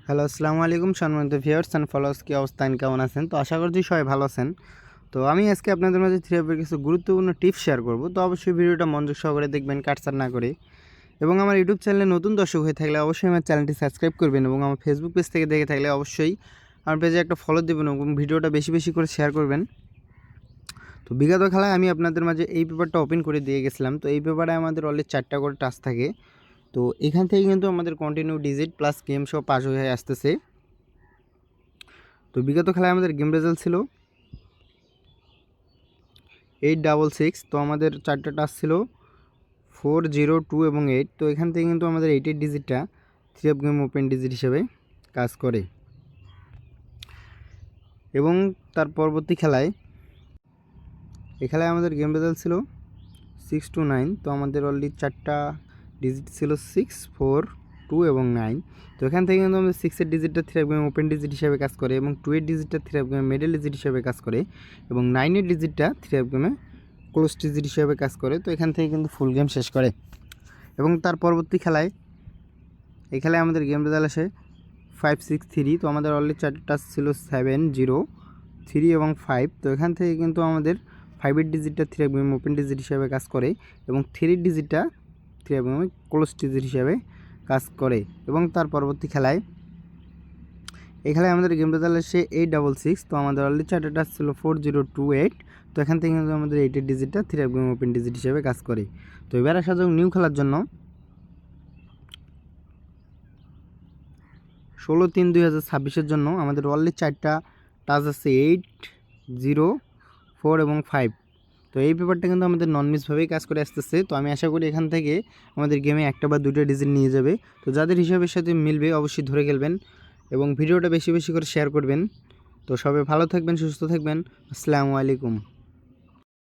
Hello, আসসালামু আলাইকুম সম্মানিত ভিউয়ার্স এন্ড ফলোয়ার্স, কি অবস্থা কেমন আছেন? তো আশা করছি সবাই ভালো আছেন। তো আমি আজকে আপনাদের মাঝে থ্রি অ্যাপের কিছু গুরুত্বপূর্ণ টিপস শেয়ার করব। তো অবশ্যই ভিডিওটা মনোযোগ সহকারে দেখবেন, কাটছাঁট না করে। এবং আমার ইউটিউব চ্যানেলে নতুন দর্শক হয়ে থাকলে অবশ্যই আমার চ্যানেলটি সাবস্ক্রাইব করবেন এবং আমার ফেসবুক পেজ থেকে দেখে থাকলে অবশ্যই আমার পেজে একটা ফলো দেবেন এবং ভিডিওটা বেশি বেশি করে শেয়ার করবেন। তো বিগত খেলায় আমি আপনাদের মাঝে এই পেপারটা ওপেন করে দিয়ে গেছিলাম। তো এই পেপারে আমাদের অলরেডি 4টা করে টাস্ক থাকে। তো এখান থেকে কিন্তু আমাদের কন্টিনিউ ডিজিট প্লাস গেম সহ পাস হয়ে আসতেছে। তো বিগত খেলায় আমাদের গেম রেজাল্ট ছিল 866। তো আমাদের 4টা টাস্ক ছিল 4, 0, 2 এবং 8। তো এখান থেকে কিন্তু আমাদের 8-এর ডিজিটটা three of game open digit হিসেবে কাজ করে। এবং তার পরবর্তী খেলায় এই খেলায় আমাদের গেম রেজাল্ট ছিল 6-9। তো আমাদের অলরেডি 4টা ডিজিট ছিল 6, 4, 2 এবং 9। তো এখান থেকে কিন্তু আমাদের 6-এর ডিজিটটা three of game open digit হিসেবে কাজ করে এবং 2-এর ডিজিটটা থ্রি অফ গেমে মিডল ডিজিট হিসেবে কাজ করে এবং 9-এর ডিজিটটা থ্রি অফ গেমে ক্লোজ ডিজিট হিসেবে কাজ করে। তো এখান থেকে কিন্তু ফুল গেম শেষ করে। এবং তার পরবর্তী খেলায় এই খেলায় আমাদের গেম রেজাল্ট আসে 5-6-3। তো আমাদের অলরেডি 4টা টাস্ক ছিল 7, 0, 3 এবং 5। তো এখান থেকে কিন্তু আমাদের 5-এর ডিজিটটা three of game open digit হিসেবে কাজ করে এবং 3-এর ডিজিটটা থ্রি অফ গেমে ক্লোজ ডিজিট হিসেবে কাজ করে। এবং তার পরবর্তী খেলায় এই খেলায় আমাদের গেম রেজাল্ট আসে 8-6-6। তো আমাদের অলরেডি 4টা টাস্ক ছিল 4, 0, 2, 8। তো এখান থেকে কিন্তু আমাদের 8-এর ডিজিটটা three of game open digit হিসেবে কাজ করে। তো এবার আসা যাক নিউ খেলার জন্য 16/3/2026-এর জন্য আমাদের অলরেডি 4টা টাচ আছে 8, 0, 4 এবং 5। তো এই পেপারটা কিন্তু আমাদের নন মিসভাবেই কাজ করে আসতেছে। তো আমি আশা করি এখান থেকে আমাদের গেমে একটা বা দুইটা ডিজিট নিয়ে যাবে। তো যাদের হিসাবের সাথে মিলবে অবশ্যই ধরে খেলবেন এবং ভিডিওটা বেশি বেশি করে শেয়ার করবেন। তো সবাই ভালো থাকবেন, সুস্থ থাকবেন। আসসালামু আলাইকুম।